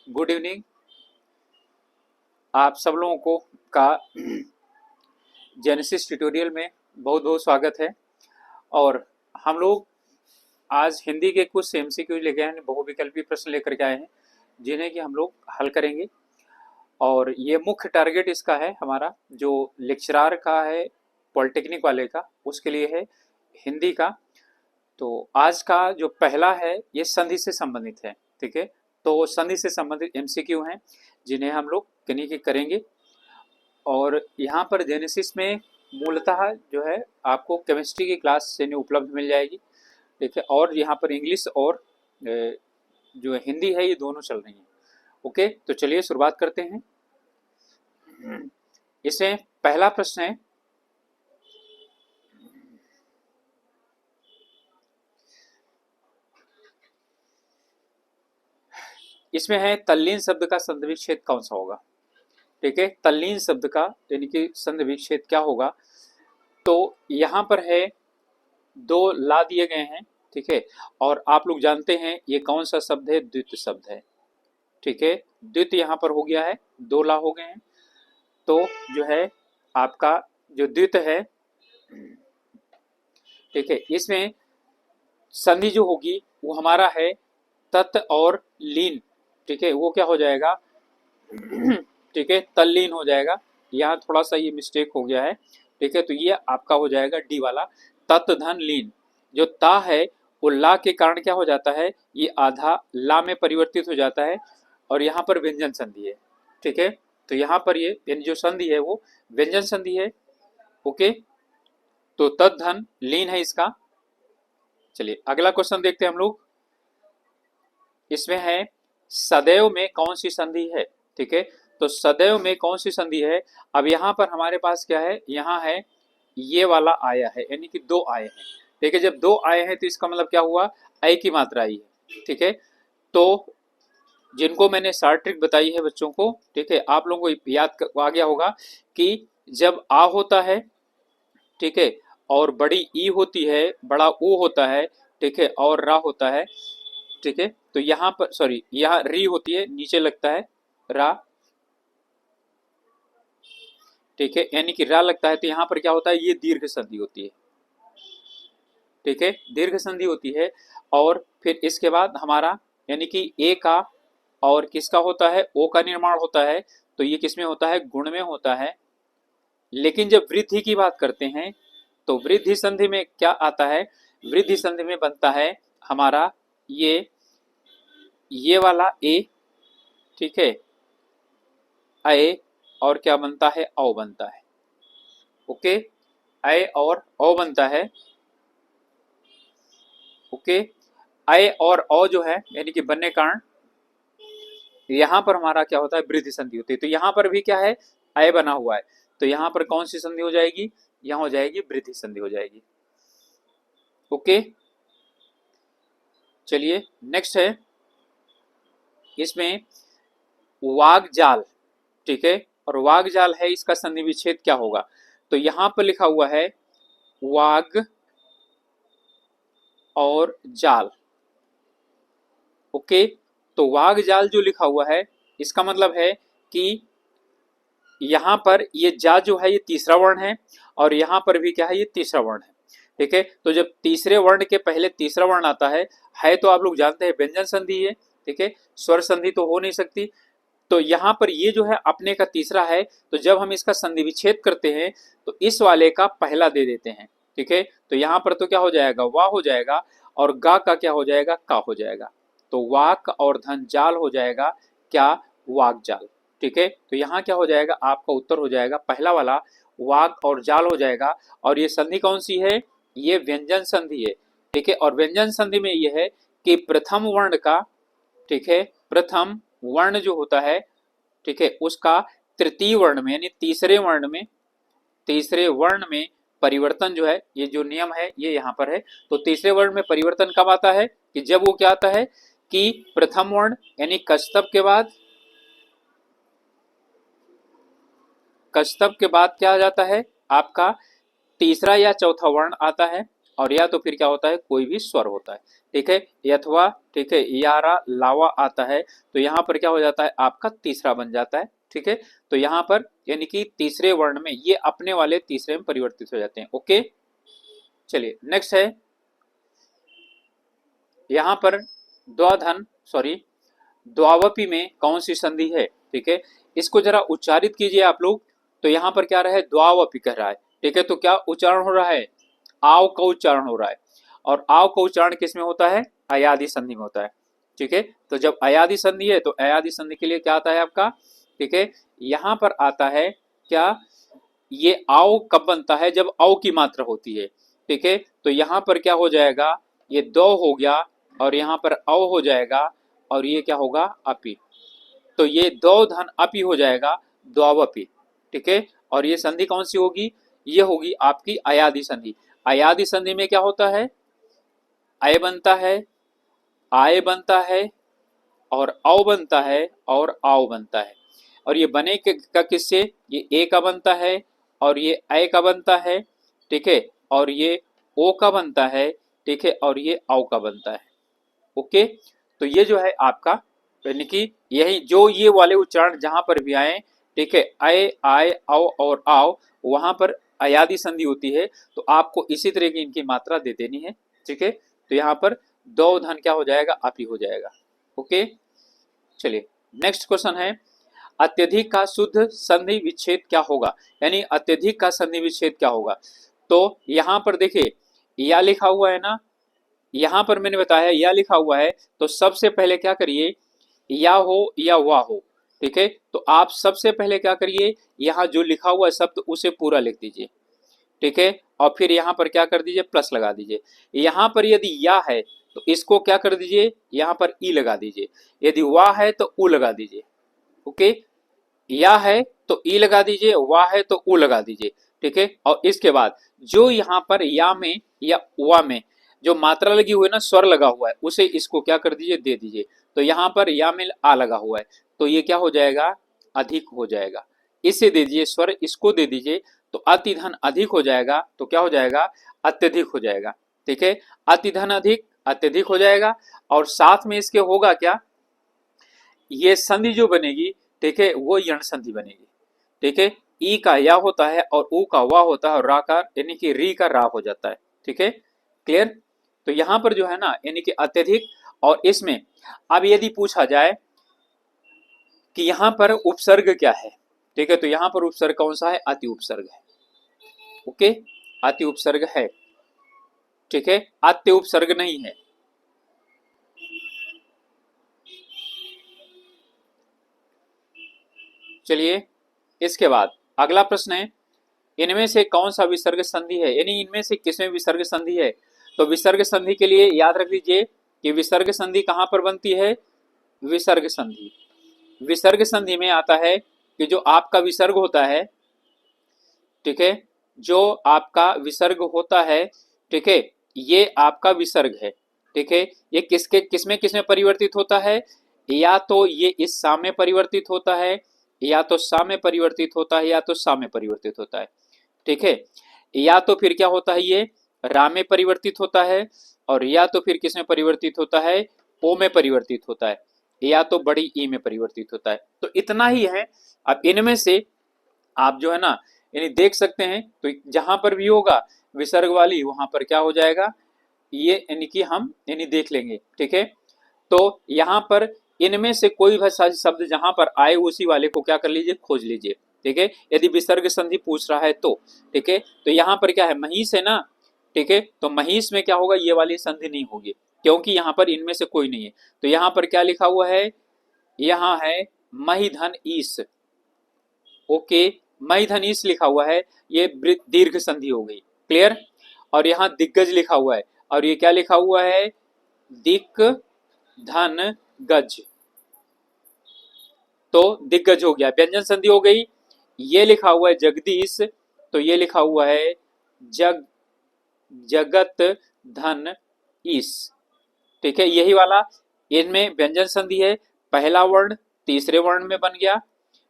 Good evening. आप सब लोगों को का जेनेसिस ट्यूटोरियल में बहुत बहुत स्वागत है। और हम लोग आज हिंदी के कुछ एमसीक्यू लेके आए हैं, बहुविकल्पी प्रश्न लेकर के आए हैं जिन्हें कि हम लोग हल करेंगे। और ये मुख्य टारगेट इसका है हमारा जो लेक्चरार का है, पॉलिटेक्निक वाले का, उसके लिए है हिंदी का। तो आज का जो पहला है ये संधि से संबंधित है, ठीक है। तो संधि से संबंधित एमसीक्यू हैं जिन्हें हम लोग करेंगे। और यहाँ पर जेनेसिस में मूलतः जो है आपको केमिस्ट्री की क्लास यानी उपलब्ध मिल जाएगी, ठीक है। और यहाँ पर इंग्लिश और जो हिंदी है ये दोनों चल रही हैं। ओके, तो चलिए शुरुआत करते हैं। इसमें पहला प्रश्न है, इसमें है तल्लीन शब्द का संधि विच्छेद कौन सा होगा, ठीक है। तल्लीन शब्द का यानी कि संधि विच्छेद क्या होगा। तो यहाँ पर है दो ला दिए गए हैं, ठीक है। और आप लोग जानते हैं ये कौन सा शब्द है, द्वित शब्द है, ठीक है। द्वित यहाँ पर हो गया है, दो ला हो गए हैं। तो जो है आपका जो द्वित है, ठीक है, इसमें संधि जो होगी वो हमारा है तत् और लीन, ठीक है। वो क्या हो जाएगा, ठीक है, तल्लीन हो जाएगा। यहाँ थोड़ा सा ये मिस्टेक हो गया है, ठीक है। तो ये आपका हो जाएगा डी वाला, तत् धन लीन। जो ता है वो ला के कारण क्या हो जाता है, ये आधा ला में परिवर्तित हो जाता है और यहाँ पर व्यंजन संधि है, ठीक है। तो यहाँ पर ये जो संधि है वो व्यंजन संधि है। ओके, तो तत् धन लीन है इसका। चलिए अगला क्वेश्चन देखते हैं हम लोग। इसमें है सदैव में कौन सी संधि है, ठीक है। तो सदैव में कौन सी संधि है। अब यहाँ पर हमारे पास क्या है, यहाँ है ये वाला आया है यानी कि दो आए हैं, ठीक है। जब दो आए हैं तो इसका मतलब क्या हुआ, ऐ की मात्रा आई है, ठीक है। तो जिनको मैंने शॉर्ट ट्रिक बताई है बच्चों को, ठीक है, आप लोगों को याद आ गया होगा कि जब आ होता है, ठीक है, और बड़ी ई होती है, बड़ा ऊ होता है, ठीक है, और रा होता है, ठीक है। तो यहाँ पर सॉरी यहाँ री होती है, नीचे लगता है रा, ठीक है, यानी कि रा लगता है। तो यहाँ पर क्या होता है, ये दीर्घ संधि होती है, ठीक है, दीर्घ संधि होती है। और फिर इसके बाद हमारा यानी कि ए का और किसका होता है, ओ का निर्माण होता है। तो ये किसमें होता है, गुण में होता है। लेकिन जब वृद्धि की बात करते हैं तो वृद्धि संधि में क्या आता है, वृद्धि संधि में बनता है हमारा ये वाला ए, ठीक है, ए, और क्या बनता है, औ बनता है। ओके, ए और औ बनता है। ओके, ए और औ जो है यानी कि बनने कारण यहाँ पर हमारा क्या होता है, वृद्धि संधि होती है। तो यहाँ पर भी क्या है, ए बना हुआ है। तो यहाँ पर कौन सी संधि हो जाएगी, यहाँ हो जाएगी वृद्धि संधि हो जाएगी। ओके, चलिए नेक्स्ट है, इसमें वाग जाल, ठीक है। और वाग जाल है, इसका संधि विच्छेद क्या होगा। तो यहाँ पर लिखा हुआ है वाग और जाल। ओके, तो वाग जाल जो लिखा हुआ है इसका मतलब है कि यहाँ पर ये जा जो है ये तीसरा वर्ण है और यहाँ पर भी क्या है, ये तीसरा वर्ण है, ठीक है। तो जब तीसरे वर्ण के पहले तीसरा वर्ण आता है तो आप लोग जानते हैं व्यंजन संधि है, ठीक है, स्वर संधि तो हो नहीं सकती। तो यहाँ पर ये जो है अपने का तीसरा है, तो जब हम इसका संधि विच्छेद करते हैं तो इस वाले का पहला दे देते हैं, ठीक है। तो यहाँ पर तो क्या हो जाएगा, वाह हो जाएगा, और गा का क्या हो जाएगा, का हो जाएगा। तो वाक और धन जाल हो जाएगा क्या, वाक जाल, ठीक है। तो यहाँ क्या हो जाएगा, आपका उत्तर हो जाएगा पहला वाला, वाक और जाल हो जाएगा। और ये संधि कौन सी है, ये व्यंजन संधि है, ठीक है। और व्यंजन संधि में ये है कि प्रथम वर्ण का, ठीक है, प्रथम वर्ण जो होता है, ठीक है, उसका तृतीय वर्ण में यानी तीसरे वर्ण में परिवर्तन जो है, ये जो नियम है ये यहाँ पर है। तो तीसरे वर्ण में परिवर्तन कब आता है, कि जब वो क्या आता है कि प्रथम वर्ण यानी कस्तब के बाद क्या आ जाता है, आपका तीसरा या चौथा वर्ण आता है, और या तो फिर क्या होता है, कोई भी स्वर होता है। ठीक है, यथवा, ठीक है, यारा, लावा आता है तो यहाँ पर क्या हो जाता है, आपका तीसरा बन जाता है। ठीक है, तो यहाँ पर यानी कि तीसरे वर्ण में ये अपने वाले तीसरे में परिवर्तित हो जाते हैं। ओके, चलिए नेक्स्ट है, यहाँ पर द्वाधन सॉरी द्वावपी में कौन सी संधि है। ठीक है, इसको जरा उच्चारित कीजिए आप लोग। तो यहाँ पर क्या रहा है, द्वावपी कह रहा है। ठीक है, तो क्या उच्चारण हो रहा है, आव का उच्चारण हो रहा है। और आव का उच्चारण किस में होता है, अयादि संधि में होता है। ठीक है, तो जब अयादि संधि है तो अयादि संधि के लिए क्या आता है आपका, ठीक है, यहाँ पर आता है क्या, ये आव कब बनता है, जब औ की मात्रा होती है। ठीक है, तो यहाँ पर क्या हो जाएगा, ये दो हो गया और यहाँ पर औ हो जाएगा और ये क्या होगा, अपी। तो ये दो धन अपी हो जाएगा, द्वावपी। ठीक है, और ये संधि कौन सी होगी, ये होगी आपकी अयादि संधि। अयादि संधि में क्या होता है, अय बनता है, आय बनता है और औ बनता है और आओ बनता है। और ये बने का किससे, ये ए का बनता है और ये अय का बनता है। ठीक है, और ये ओ का बनता है। ठीक है, और ये औ का बनता है। ओके, तो ये जो है आपका, यानी कि यही जो ये वाले उच्चारण जहां पर भी आए, ठीक है, अय, आय, औ और आओ, वहां पर अयादि संधि होती है। तो आपको इसी तरह की इनकी मात्रा दे देनी है। ठीक है, तो यहाँ पर दो धन क्या हो जाएगा, अपी हो जाएगा। ओके, चलिए नेक्स्ट क्वेश्चन है, अत्यधिक का शुद्ध संधि विच्छेद क्या होगा, यानी अत्यधिक का संधि विच्छेद क्या होगा। तो यहाँ पर देखिए, या लिखा हुआ है ना, यहाँ पर मैंने बताया या लिखा हुआ है, तो सबसे पहले क्या करिए, या हो या वाह हो। ठीक है, तो आप सबसे पहले क्या करिए, यहाँ जो लिखा हुआ है शब्द उसे पूरा लिख दीजिए। ठीक है, और फिर यहाँ पर क्या कर दीजिए, प्लस लगा दीजिए। यहाँ पर यदि या है तो इसको क्या कर दीजिए, यहाँ पर ई लगा दीजिए। यदि वाह है तो उ लगा दीजिए। ओके, या है तो ई लगा दीजिए, वाह है तो उ लगा दीजिए। ठीक है, और इसके बाद जो यहाँ पर या में या वा में जो मात्रा लगी हुई है ना, स्वर लगा हुआ है, उसे इसको क्या कर दीजिए, दे दीजिए। तो यहाँ पर या में आ लगा हुआ है तो ये क्या हो जाएगा, अधिक हो जाएगा। इसे दे दीजिए स्वर, इसको दे दीजिए, तो अतिधन अधिक हो जाएगा, तो क्या हो जाएगा, अत्यधिक हो जाएगा। ठीक है, अतिधन अधिक अत्यधिक हो जाएगा। और साथ में इसके होगा क्या, ये संधि जो बनेगी, ठीक है, वो यण संधि बनेगी। ठीक है, ई का या होता है और ऊ का वा होता है और रा का यानी कि री का रा हो जाता है। ठीक है, क्लियर। तो यहां पर जो है ना, यानी कि अत्यधिक, और इसमें अब यदि पूछा जाए कि यहां पर उपसर्ग क्या है, ठीक है, तो यहां पर उपसर्ग कौन सा है, अति उपसर्ग है। ओके, अति उपसर्ग है। ठीक है, अत्य उपसर्ग नहीं है। चलिए इसके बाद अगला प्रश्न है, इनमें से कौन सा विसर्ग संधि है, यानी इनमें से किसमें विसर्ग संधि है। तो विसर्ग संधि के लिए याद रख लीजिए कि विसर्ग संधि कहां पर बनती है, विसर्ग संधि। विसर्ग संधि में आता है कि जो आपका विसर्ग होता है, ठीक है, जो आपका विसर्ग होता है, ठीक है, ये आपका विसर्ग है। ठीक है, ये किसमें किसमें परिवर्तित होता है, या तो ये इस सा में परिवर्तित होता है, या तो सा में परिवर्तित होता है, या तो सा में परिवर्तित होता है। ठीक है, या तो फिर क्या होता है, ये रा में परिवर्तित होता है, और या तो फिर किसमें परिवर्तित होता है, ओ में परिवर्तित होता है, या तो बड़ी ई में परिवर्तित होता है। तो इतना ही है। अब इनमें से आप जो है ना, यानी देख सकते हैं, तो जहां पर भी होगा विसर्ग वाली, वहां पर क्या हो जाएगा, ये यानी कि हम यानी देख लेंगे। ठीक है, तो यहाँ पर इनमें से कोई भी शब्द जहां पर आए उसी वाले को क्या कर लीजिए, खोज लीजिए। ठीक है, यदि विसर्ग संधि पूछ रहा है तो। ठीक है, तो यहाँ पर क्या है, महिष है ना। ठीक है, तो महिष में क्या होगा, ये वाली संधि नहीं होगी, क्योंकि यहाँ पर इनमें से कोई नहीं है। तो यहाँ पर क्या लिखा हुआ है, यहाँ है मही धन ईस। ओके, मई धन ईस लिखा हुआ है, ये दीर्घ संधि हो गई। क्लियर। और यहाँ दिग्गज लिखा हुआ है, और ये क्या लिखा हुआ है, दिक धन गज। तो दिग्गज हो गया, व्यंजन संधि हो गई। ये लिखा हुआ है जगदीश, तो ये लिखा हुआ है जगत धन ईस। ठीक है, यही वाला, इनमें व्यंजन संधि है, पहला वर्ण तीसरे वर्ण में बन गया।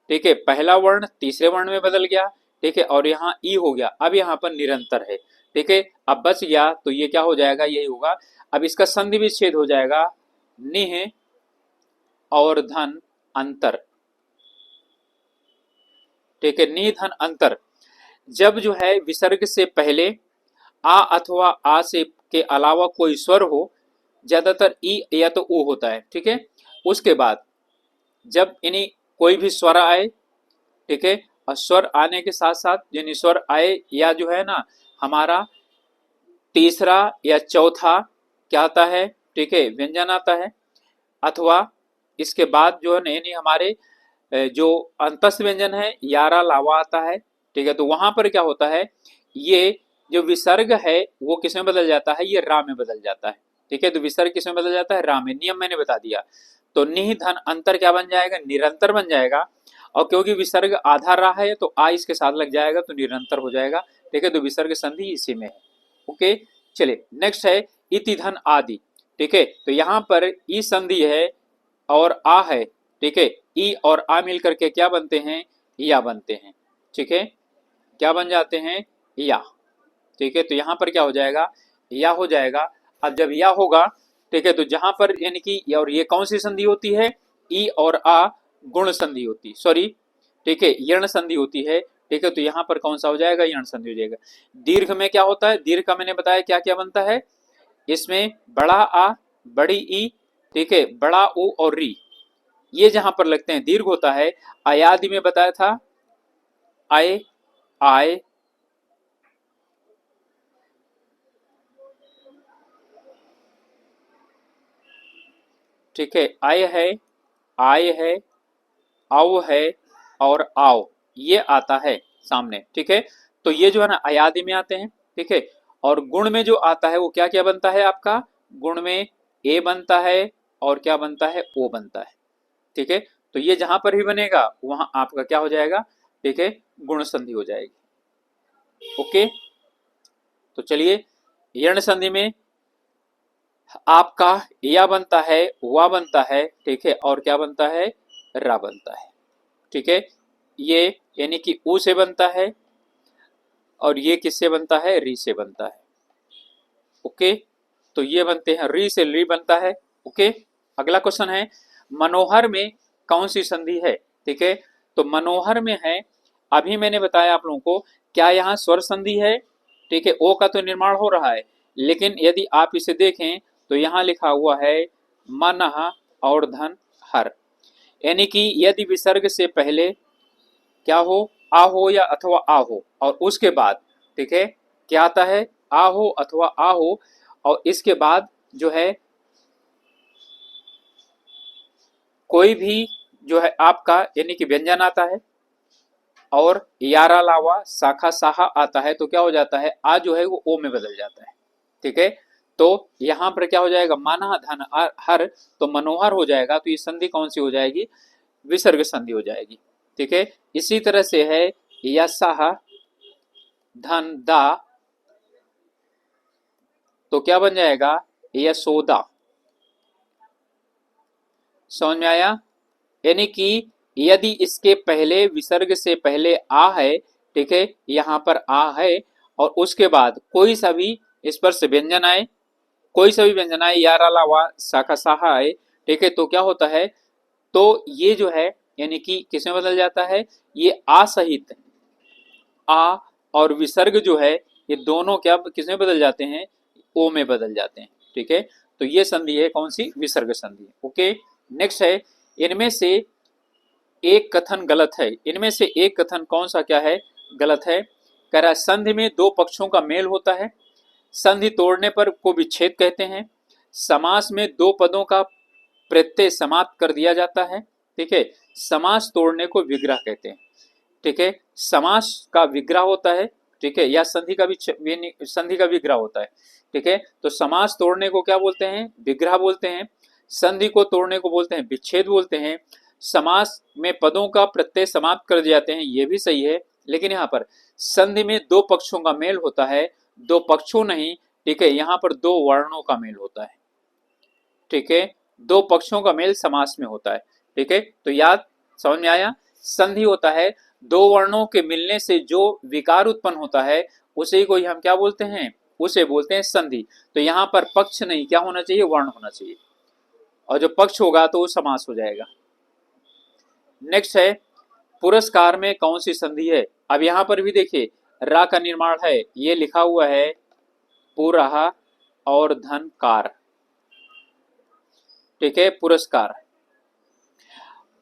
ठीक है, पहला वर्ण तीसरे वर्ण में बदल गया। ठीक है, और यहाँ ई हो गया, अब यहाँ पर निरंतर है। ठीक है। अब बच गया तो ये क्या हो जाएगा, यही होगा। अब इसका संधि विच्छेद हो जाएगा निह और धन अंतर, ठीक है, निह धन अंतर। जब जो है विसर्ग से पहले आ अथवा आ से के अलावा कोई स्वर हो, ज्यादातर ई या तो ऊ होता है, ठीक है। उसके बाद जब इन्हीं कोई भी स्वर आए, ठीक है, और स्वर आने के साथ साथ यानी स्वर आए या जो है ना हमारा तीसरा या चौथा क्या आता है, ठीक है, व्यंजन आता है, अथवा इसके बाद जो है ना यानी हमारे जो अंतस्थ व्यंजन है यारा लावा आता है, ठीक है। तो वहां पर क्या होता है, ये जो विसर्ग है वो किसमें बदल जाता है, ये रा में बदल जाता है, ठीक है। तो विसर्ग किसमें बदल जाता है, रा में। नियम मैंने बता दिया। तो निह धन अंतर क्या बन जाएगा, निरंतर बन जाएगा। और क्योंकि विसर्ग आधा रा है तो आ इसके साथ लग जाएगा तो निरंतर हो जाएगा, ठीक है। तो विसर्ग संधि इसी में है। ओके, चलिए नेक्स्ट है इति धन आदि, ठीक है। तो यहाँ पर ई संधि है और आ है, ठीक है। ई और आ मिल करके क्या बनते हैं, या बनते हैं, ठीक है। क्या बन जाते हैं, या, ठीक है। तो यहाँ पर क्या हो जाएगा, या हो जाएगा। अब जब या होगा, ठीक है, तो जहां पर यानी कि और ये कौन सी संधि होती है, ई और आ गुण संधि होती, सॉरी, ठीक है, यण संधि होती है, ठीक है। तो यहाँ पर कौन सा हो जाएगा, यण संधि हो जाएगा। दीर्घ में क्या होता है, दीर्घ का मैंने बताया क्या क्या बनता है, इसमें बड़ा आ, बड़ी ई, ठीक है, बड़ा ऊ और री, ये जहां पर लगते हैं दीर्घ होता है। आयादि में बताया था, आए, आए, ठीक है, आय है, आओ है और आओ, ये आता है सामने, ठीक है। तो ये जो है ना अयादि में आते हैं, ठीक है। और गुण में जो आता है वो क्या क्या बनता है आपका, गुण में ए बनता है और क्या बनता है, ओ बनता है, ठीक है। तो ये जहां पर भी बनेगा वहां आपका क्या हो जाएगा, ठीक है, गुण संधि हो जाएगी। ओके, तो चलिए यण संधि में आपका या बनता है, वा बनता है, ठीक है, और क्या बनता है, रा बनता है, ठीक है। ये यानी कि ऊ से बनता है और ये किससे बनता है, री से बनता है। ओके, तो ये बनते हैं, री से री बनता है। ओके, अगला क्वेश्चन है मनोहर में कौन सी संधि है, ठीक है। तो मनोहर में है, अभी मैंने बताया आप लोगों को, क्या यहाँ स्वर संधि है, ठीक है। ओ का तो निर्माण हो रहा है, लेकिन यदि आप इसे देखें तो यहाँ लिखा हुआ है मनः और धन हर, यानी कि यदि विसर्ग से पहले क्या हो, आ हो या अथवा आ हो, और उसके बाद, ठीक है, क्या आता है, आ हो अथवा आ हो, और इसके बाद जो है कोई भी जो है आपका यानी कि व्यंजन आता है और यारा लावा शाखा साहा आता है, तो क्या हो जाता है, आ जो है वो ओ में बदल जाता है, ठीक है। तो यहां पर क्या हो जाएगा, माना धन हर, तो मनोहर हो जाएगा। तो ये संधि कौन सी हो जाएगी, विसर्ग संधि हो जाएगी, ठीक है। इसी तरह से है यशाह धन दा, तो क्या बन जाएगा, यशोदा, समझ में आया। यानी कि यदि इसके पहले विसर्ग से पहले आ है, ठीक है, यहां पर आ है, और उसके बाद कोई सा भी स्पर्श व्यंजन आए, कोई सा भी व्यंजन आए, यारा लावा शाखा साहा आए, ठीक है, तो क्या होता है, तो ये जो है यानी कि किसमें बदल जाता है, ये आ सहित आ और विसर्ग जो है ये दोनों क्या किसमें बदल जाते हैं, ओ में बदल जाते हैं, ठीक है। तो ये संधि है कौन सी, विसर्ग संधि। ओके, नेक्स्ट है इनमें से एक कथन गलत है, इनमें से एक कथन कौन सा क्या है, गलत है। कह रहा है संधि में दो पक्षों का मेल होता है, संधि तोड़ने पर को विच्छेद कहते हैं, समास में दो पदों का प्रत्यय समाप्त कर दिया जाता है, ठीक है, समास तोड़ने को विग्रह कहते हैं, ठीक है। समास का विग्रह होता है, ठीक है, या संधि का भी संधि का विग्रह होता है, ठीक है। तो समास तोड़ने को क्या बोलते हैं, विग्रह बोलते हैं, संधि को तोड़ने को बोलते हैं विच्छेद बोलते हैं, समास में पदों का प्रत्यय समाप्त कर दिए जाते हैं, ये भी सही है। लेकिन यहाँ पर संधि में दो पक्षों का मेल होता है, दो पक्षों नहीं, ठीक है, यहाँ पर दो वर्णों का मेल होता है, ठीक है, दो पक्षों का मेल समास में होता है, ठीक है। तो याद, समझ में आया। संधि होता है दो वर्णों के मिलने से जो विकार उत्पन्न होता है उसे को ही हम क्या बोलते हैं, उसे बोलते हैं संधि। तो यहाँ पर पक्ष नहीं, क्या होना चाहिए, वर्ण होना चाहिए, और जो पक्ष होगा तो वो समास हो जाएगा। नेक्स्ट है पुरस्कार में कौन सी संधि है। अब यहाँ पर भी देखिए रा का निर्माण है, ये लिखा हुआ है पुरः और धनकार, ठीक है, पुरस्कार।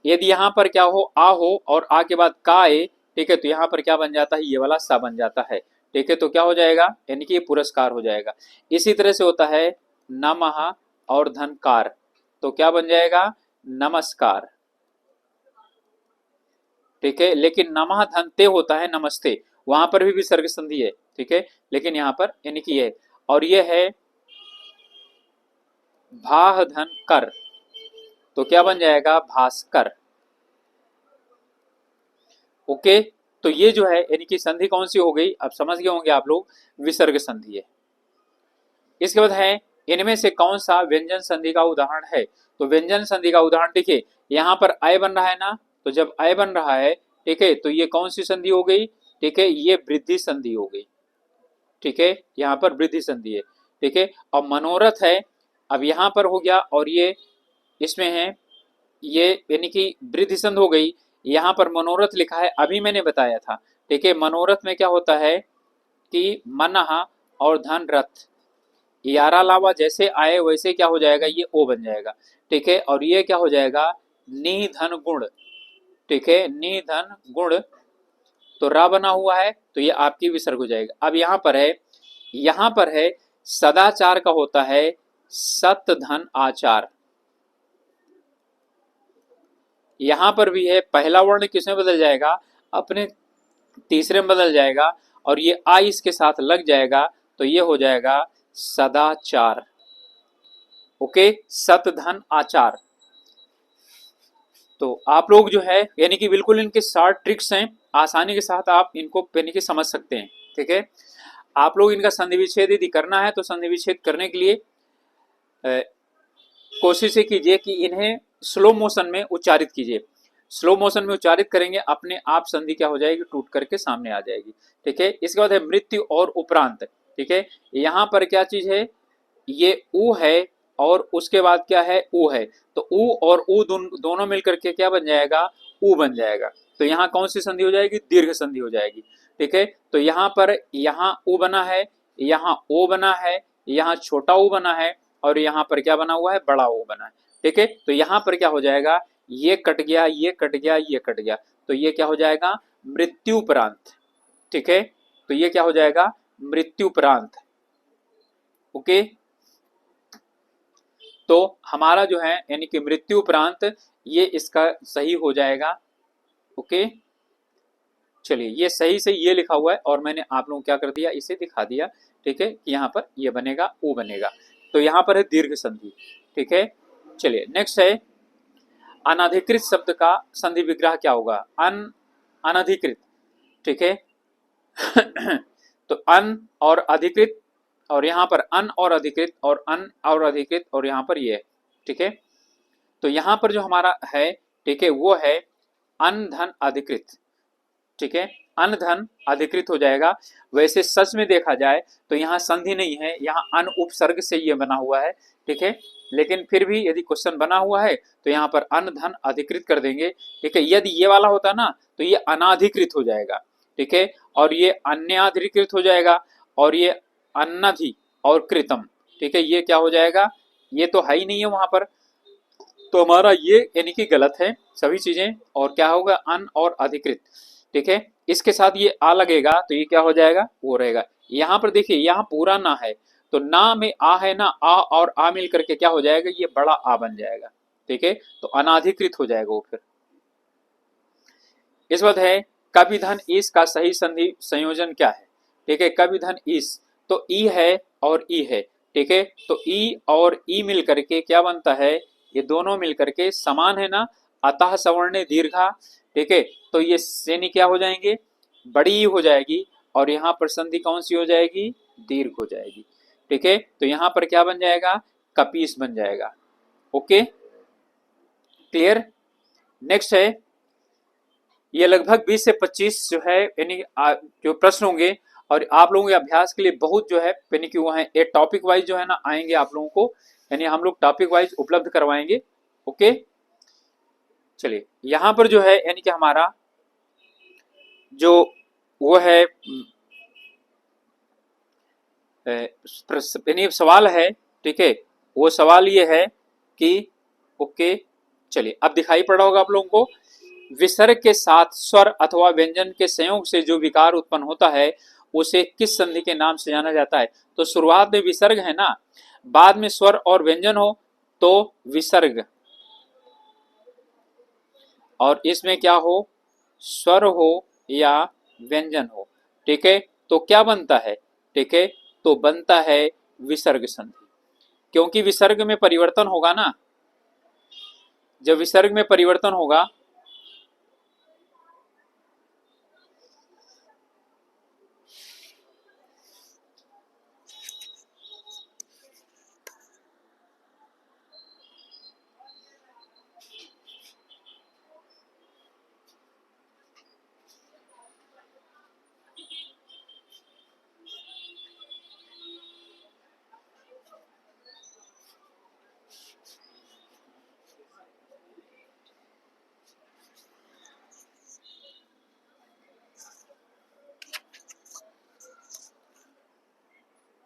यदि यहाँ पर क्या हो, आ हो और आ के बाद का आए, ठीक है, तो यहाँ पर क्या बन जाता है, ये वाला सा बन जाता है, ठीक है, तो क्या हो जाएगा, यानी कि ये पुरस्कार हो जाएगा। इसी तरह से होता है नमः और धनकार, तो क्या बन जाएगा, नमस्कार, ठीक है। लेकिन नमः धनते होता है नमस्ते, वहां पर भी विसर्ग संधि है, ठीक है, लेकिन यहाँ पर यानी कि है। और ये है भाह धन कर, तो क्या बन जाएगा, भास्कर, ओके। तो ये जो है यानी कि संधि कौन सी हो गई, अब समझ गए होंगे आप लोग, विसर्ग संधि है। इसके बाद है इनमें से कौन सा व्यंजन संधि का उदाहरण है। तो व्यंजन संधि का उदाहरण देखिए, यहाँ पर अय बन रहा है ना, तो जब अय बन रहा है, ठीक है, तो ये कौन सी संधि हो गई, ठीक है, ये वृद्धि संधि हो गई, ठीक है, यहाँ पर वृद्धि संधि है, ठीक है। और मनोरथ है, अब यहाँ पर हो गया, और ये इसमें है, ये यानी कि वृद्धि संधि हो गई। यहाँ पर मनोरथ लिखा है, अभी मैंने बताया था, ठीक है। मनोरथ में क्या होता है कि मनः और धन रथ, यारा लावा जैसे आए वैसे क्या हो जाएगा, ये ओ बन जाएगा, ठीक है। और ये क्या हो जाएगा, निधन गुण, ठीक है, निधन गुण, तो रा बना हुआ है, तो ये आपकी विसर्ग हो जाएगा। अब यहाँ पर है सदाचार का होता है सत धन आचार, यहां पर भी है, पहला वर्ण किसमें बदल जाएगा, अपने तीसरे में बदल जाएगा, और ये आ इसके साथ लग जाएगा, तो ये हो जाएगा सदाचार, ओके, सत धन आचार। तो आप लोग जो है यानी कि बिल्कुल इनके 60 ट्रिक्स हैं, आसानी के साथ आप इनको यानी कि समझ सकते हैं, ठीक है। आप लोग इनका संधि विच्छेद यदि करना है तो संधि विच्छेद करने के लिए कोशिश कीजिए कि इन्हें स्लो मोशन में उच्चारित कीजिए। स्लो मोशन में उच्चारित करेंगे, अपने आप संधि क्या हो जाएगी, टूट करके सामने आ जाएगी, ठीक है। इसके बाद है मृत्यु और उपरांत, ठीक है। यहाँ पर क्या चीज है, ये ऊ है, और उसके बाद क्या है, ऊ है, तो ऊ और ऊ दोनों मिलकर के क्या बन जाएगा, ऊ बन जाएगा। तो यहाँ कौन सी संधि हो जाएगी, दीर्घ संधि हो जाएगी, ठीक है। तो यहाँ पर यहाँ ऊ बना है, यहाँ ओ बना है, यहाँ छोटा ऊ बना है, और यहाँ पर क्या बना हुआ है, बड़ा ओ बना है, ठीक है। तो यहाँ पर क्या हो जाएगा, ये कट गया, ये कट गया, ये कट गया, तो ये क्या हो जाएगा, मृत्युपरांत, ठीक है। तो ये क्या हो जाएगा, मृत्युपरांत, ओके। तो हमारा जो है यानी कि मृत्युपरांत, ये इसका सही हो जाएगा, ओके। चलिए ये सही से ये लिखा हुआ है, और मैंने आप लोगों को क्या कर दिया, इसे दिखा दिया, ठीक है, कि यहाँ पर ये बनेगा, ऊ बनेगा। तो यहाँ पर है दीर्घ संधि, ठीक है। चलिए नेक्स्ट है अनधिकृत शब्द का संधि विग्रह क्या होगा, अनधिकृत, ठीक है। तो अन और अधिकृत, और यहाँ पर अन और अधिकृत, और अन और अधिकृत, और यहाँ पर ये, ठीक है। तो यहाँ पर जो हमारा है, ठीक है, वो है अन धन अधिकृत, ठीक है, अन धन अधिकृत हो जाएगा। वैसे सच में देखा जाए तो यहाँ संधि नहीं है, यहाँ अन उपसर्ग से ये बना हुआ है, ठीक है। लेकिन फिर भी यदि क्वेश्चन बना हुआ है तो यहाँ पर अन धन अधिकृत कर देंगे, ठीक है। यदि ये वाला होता ना तो ये अनाधिकृत हो जाएगा, ठीक है, और ये अन्याधिकृत हो जाएगा, और ये अन्नधि और कृतम, ठीक है, ये क्या हो जाएगा, ये तो है ही नहीं है वहां पर, तो हमारा ये यानी कि गलत है सभी चीजें। और क्या होगा, अन और अधिकृत, ठीक है। इसके साथ ये आ लगेगा तो ये क्या हो जाएगा, वो रहेगा। यहाँ पर देखिए यहाँ पूरा ना है, तो ना में आ है ना, आ और आ मिल करके क्या हो जाएगा, ये बड़ा आ बन जाएगा, ठीक है। तो अनाधिकृत हो जाएगा वो फिर। इस बात है कवि धन ईस का सही संधि संयोजन क्या है, ठीक है। कवि धन ईस, तो ई है और ई है, ठीक है। तो ई और ई मिल करके क्या बनता है, ये दोनों मिल करके समान है ना, अतः सवर्णे दीर्घा, ठीक है। तो ये श्रेणी क्या हो जाएंगे, बड़ी हो जाएगी, और यहाँ पर संधि कौन सी हो जाएगी, दीर्घ हो जाएगी, ठीक है। तो यहाँ पर क्या बन जाएगा, कपीस बन जाएगा, ओके, क्लियर। नेक्स्ट है, ये लगभग 20 से 25 जो है यानी जो प्रश्न होंगे और आप लोगों के अभ्यास के लिए बहुत जो है यानी कि वो है एक टॉपिक वाइज जो है ना आएंगे आप लोगों को, यानी हम लोग टॉपिक वाइज उपलब्ध करवाएंगे। ओके चलिए यहाँ पर जो है यानी कि हमारा जो वो है यानी सवाल है, ठीक है, वो सवाल ये है कि ओके चलिए अब दिखाई पड़ा होगा आप लोगों को, विसर्ग के साथ स्वर अथवा व्यंजन के संयोग से जो विकार उत्पन्न होता है उसे किस संधि के नाम से जाना जाता है। तो शुरुआत में विसर्ग है ना, बाद में स्वर और व्यंजन हो तो विसर्ग, और इसमें क्या हो, स्वर हो या व्यंजन हो, ठीक है, तो क्या बनता है, ठीक है, तो बनता है विसर्ग संधि, क्योंकि विसर्ग में परिवर्तन होगा ना, जब विसर्ग में परिवर्तन होगा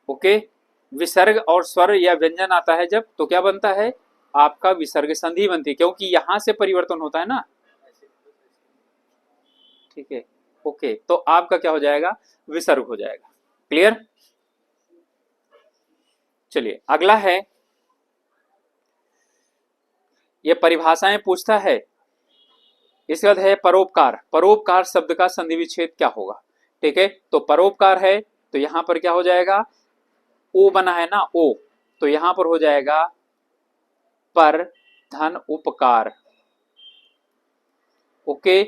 ओके, विसर्ग और स्वर या व्यंजन आता है जब, तो क्या बनता है, आपका विसर्ग संधि बनती है, क्योंकि यहां से परिवर्तन होता है ना, ठीक है। ओके तो आपका क्या हो जाएगा, विसर्ग हो जाएगा। क्लियर। चलिए अगला है, ये परिभाषाएं पूछता है, इसके बाद है परोपकार। परोपकार शब्द का संधि विच्छेद क्या होगा, ठीक है, तो परोपकार है तो यहां पर क्या हो जाएगा, ओ बना है ना, ओ, तो यहां पर हो जाएगा पर धन उपकार। ओके,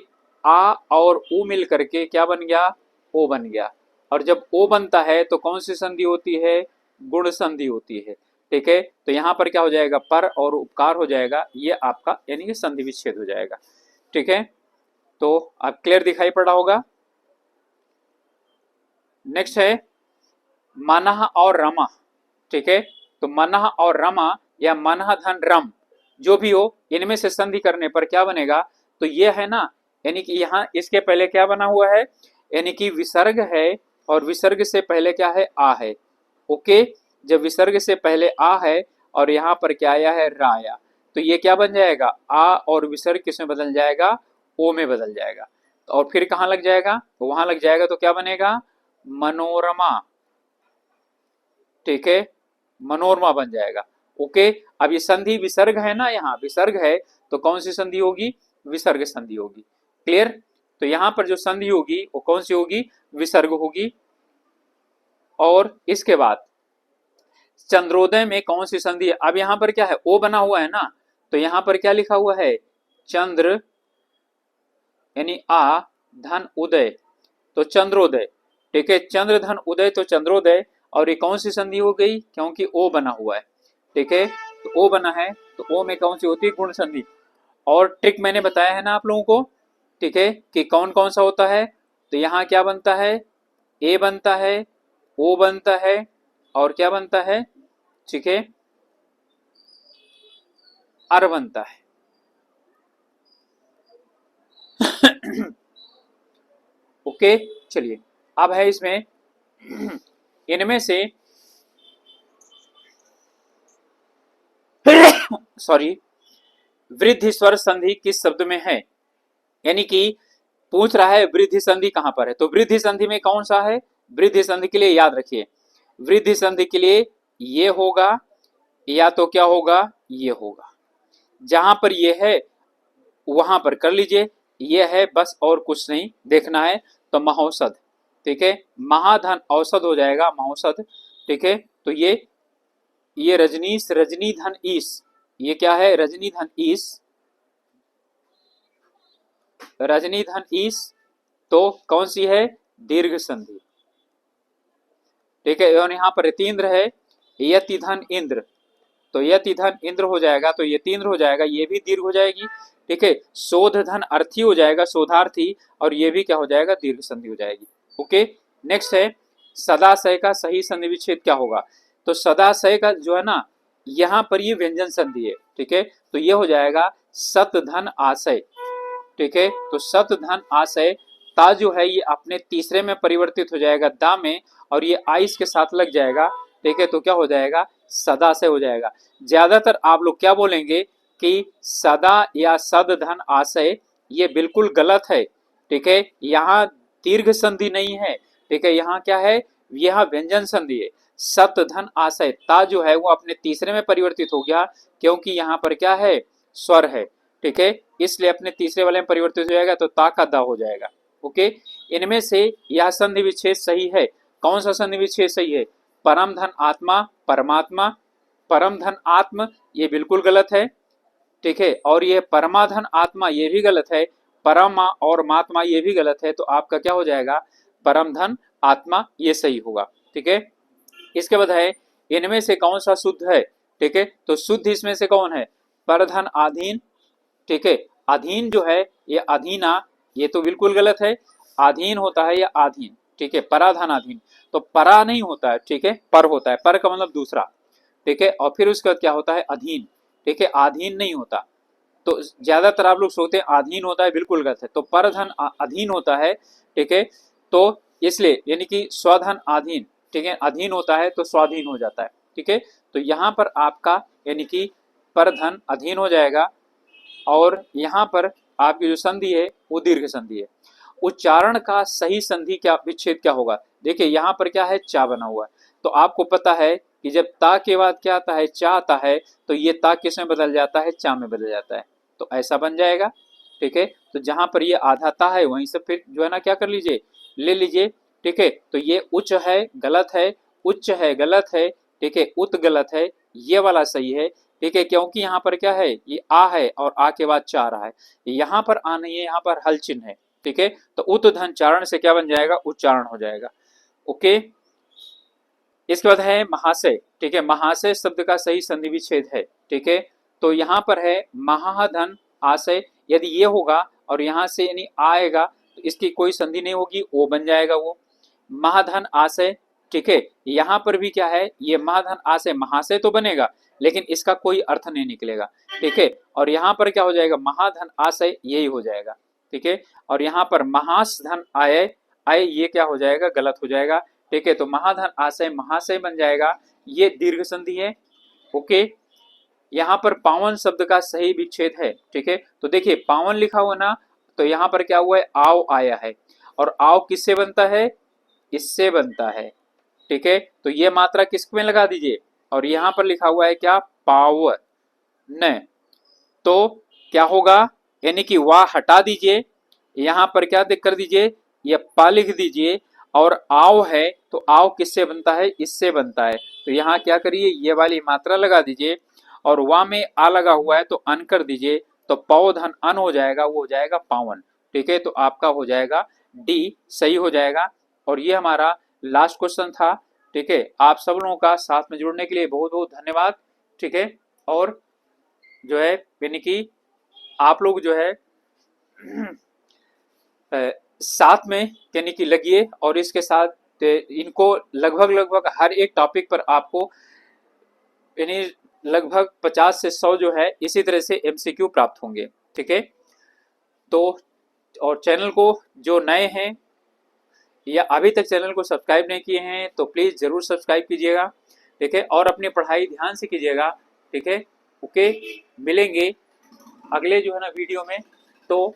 आ और उ मिल करके क्या बन गया, ओ बन गया, और जब ओ बनता है तो कौन सी संधि होती है, गुण संधि होती है, ठीक है, तो यहां पर क्या हो जाएगा, पर और उपकार हो जाएगा, ये आपका यानी कि संधि विच्छेद हो जाएगा, ठीक है, तो अब क्लियर दिखाई पड़ा होगा। नेक्स्ट है मनः और रमा, ठीक है, तो मनः और रमा या मनः धन रम जो भी हो, इनमें से संधि करने पर क्या बनेगा, तो ये है ना, यानी कि यहाँ इसके पहले क्या बना हुआ है, यानी कि विसर्ग है और विसर्ग से पहले क्या है, आ है। ओके, जब विसर्ग से पहले आ है और यहाँ पर क्या आया है, रा आया, तो ये क्या बन जाएगा, आ और विसर्ग किसमें बदल जाएगा, ओ में बदल जाएगा, और फिर कहाँ लग जाएगा, तो वहां लग जाएगा, तो क्या बनेगा, मनोरमा, ठीक है, मनोरमा बन जाएगा। ओके, अब ये संधि विसर्ग है ना, यहाँ विसर्ग है तो कौन सी संधि होगी, विसर्ग संधि होगी। क्लियर, तो यहां पर जो संधि होगी वो कौन सी होगी, विसर्ग होगी। और इसके बाद चंद्रोदय में कौन सी संधि है, अब यहां पर क्या है, ओ बना हुआ है ना, तो यहां पर क्या लिखा हुआ है, चंद्र यानी आ धन उदय, तो चंद्रोदय, ठीक है, चंद्र धन उदय तो चंद्रोदय, और ये कौन सी संधि हो गई, क्योंकि ओ बना हुआ है, ठीक है, तो ओ बना है, तो ओ में कौन सी होती है, गुण संधि। और ट्रिक मैंने बताया है ना आप लोगों को, ठीक है, कि कौन कौन सा होता है, तो यहाँ क्या बनता है, ए बनता है, ओ बनता है, और क्या बनता है, ठीक है, अर बनता है। ओके चलिए अब है इसमें इनमें से सॉरी वृद्धि स्वर संधि किस शब्द में है, यानी कि पूछ रहा है वृद्धि संधि कहां पर है, तो वृद्धि संधि में कौन सा है, वृद्धि संधि के लिए याद रखिए, वृद्धि संधि के लिए ये होगा या तो क्या होगा, ये होगा, जहां पर ये है वहां पर कर लीजिए, ये है बस और कुछ नहीं देखना है, तो महौषध, ठीक है, महाधन औषध हो जाएगा, महौषध, ठीक है, तो ये रजनीश, रजनी धन ईश, ये क्या है, रजनी धन ईश, रजनी धन ईश, तो कौन सी है, दीर्घ संधि, ठीक है, और यहाँ पर यतीन्द्र है, यति धन इंद्र, तो यति धन इंद्र हो जाएगा, तो यतीन्द्र हो जाएगा, ये भी दीर्घ हो जाएगी, ठीक है, शोध धन अर्थी हो जाएगा, शोधार्थी, और ये भी क्या हो जाएगा, दीर्घ संधि हो जाएगी। ओके नेक्स्ट है सदाशय का सही संधि विच्छेद क्या होगा? तो सदाशय का जो है ना, यहाँ पर ये व्यंजन संधि है, ठीक है, तो ये हो जाएगा सत धन आशय, ठीक है, तो सत धन आशय, ता जो है ये अपने तीसरे में परिवर्तित हो जाएगा दा में, और ये आइस के साथ लग जाएगा, ठीक है, तो क्या हो जाएगा? सदाशय हो जाएगा। ज्यादातर आप लोग क्या बोलेंगे कि सदा या सद धन आशय, ये बिल्कुल गलत है, ठीक है, यहाँ दीर्घ संधि नहीं है, ठीक है, यहाँ क्या है? यह व्यंजन संधि है। सत धन आशय, ता जो है वो अपने तीसरे में परिवर्तित हो गया, क्योंकि यहाँ पर क्या है? स्वर है, ठीक है, इसलिए अपने तीसरे वाले में परिवर्तित हो जाएगा, तो ता का दा हो जाएगा। ओके, इनमें से यह संधि विच्छेद सही है। कौन सा संधि विच्छेद सही है? परम धन आत्मा परमात्मा, परम धन आत्म ये बिल्कुल गलत है, ठीक है, और ये परमाधन आत्मा ये भी गलत है, परमा और महात्मा ये भी गलत है, तो आपका क्या हो जाएगा? परम धन आत्मा ये सही होगा, ठीक है। इसके बाद है इनमें से कौन सा शुद्ध है, ठीक है, तो शुद्ध इसमें से कौन है? परधन आधीन, ठीक है, अधीन जो है ये अधीना, ये तो बिल्कुल गलत है, आधीन होता है या आधीन, ठीक है, पराधन आधीन, तो परा नहीं होता है, ठीक है, पर होता है, पर का मतलब दूसरा, ठीक है, और फिर उसके बाद क्या होता है? अधीन, ठीक है, आधीन नहीं होता, तो ज्यादातर आप लोग सोचते हैं आधीन होता है, बिल्कुल गलत है, तो परधन अधीन होता है, ठीक है, तो इसलिए यानी कि स्वधन आधीन, ठीक है, अधीन होता है तो स्वाधीन हो जाता है, ठीक है, तो यहाँ पर आपका यानी कि परधन अधीन हो जाएगा, और यहाँ पर आपकी जो संधि है वो दीर्घ संधि है। उच्चारण का सही संधि क्या विच्छेद क्या होगा? देखिए यहाँ पर क्या है? चा बना हुआ है, तो आपको पता है कि जब ता के बाद क्या आता है? चा आता है, तो ये ता किस में बदल जाता है? चा में बदल जाता है, तो ऐसा बन जाएगा, ठीक है, तो जहां पर ये आधा ता है वहीं से फिर जो है ना क्या कर लीजिए? ले लीजिए, ठीक है, तो ये उच्च है गलत है, उच्च है गलत है, ठीक है, उत गलत है, ये वाला सही है, ठीक है, क्योंकि यहाँ पर क्या है? ये आ है और आ के बाद चा रहा है, यहाँ पर आ नहीं है, यहाँ पर हल चिन्ह है, ठीक है, तो उत धन चारण से क्या बन जाएगा? उच्चारण हो जाएगा। ओके, इसके बाद है महाशय, ठीक है, महाशय शब्द का सही संधि विच्छेद है, ठीक है, तो यहाँ पर है महाधन आशय, यदि ये होगा और यहाँ से यानी आएगा तो इसकी कोई संधि नहीं होगी, ओ बन जाएगा वो महाधन आशय, ठीक है, यहाँ पर भी क्या है? ये महाधन आशय महाशय तो बनेगा, लेकिन इसका कोई अर्थ नहीं निकलेगा, ठीक है, और यहाँ पर क्या हो जाएगा? महाधन आशय यही हो जाएगा, ठीक है, और यहाँ पर महास धन आय, आय ये क्या हो जाएगा? गलत हो जाएगा, ठीक है, तो महाधन आशय महाशय बन जाएगा, ये दीर्घ संधि है। ओके, यहाँ पर पावन शब्द का सही विच्छेद है, ठीक है, तो देखिए पावन लिखा हुआ ना, तो यहाँ पर क्या हुआ है? आओ आया है, और आओ किससे बनता है? इससे बनता है, ठीक है, तो ये मात्रा किस में लगा दीजिए, और यहाँ पर लिखा हुआ है क्या? पावन, न, तो क्या होगा? यानी कि वाह हटा दीजिए, यहाँ पर क्या कर दीजिए? ये पा लिख दीजिए, और आओ है तो आओ किससे बनता है? इससे बनता है, तो यहाँ क्या करिए? ये वाली मात्रा लगा दीजिए, और वा में आ लगा हुआ है तो अन कर दीजिए, तो पौधन अन हो जाएगा, वो हो जाएगा पावन, ठीक है, तो आपका हो जाएगा डी सही हो जाएगा। और ये हमारा लास्ट क्वेश्चन था, ठीक है, आप सब लोगों का साथ में जुड़ने के लिए बहुत बहुत धन्यवाद, ठीक है, और जो है यानी कि आप लोग जो है साथ में यानी कि लगिए, और इसके साथ इनको लगभग लगभग हर एक टॉपिक पर आपको यानी लगभग 50 से 100 जो है इसी तरह से एमसीक्यू प्राप्त होंगे, ठीक है, तो और चैनल को जो नए हैं या अभी तक चैनल को सब्सक्राइब नहीं किए हैं तो प्लीज़ ज़रूर सब्सक्राइब कीजिएगा, ठीक है, और अपनी पढ़ाई ध्यान से कीजिएगा, ठीक है। ओके, मिलेंगे अगले जो है ना वीडियो में, तो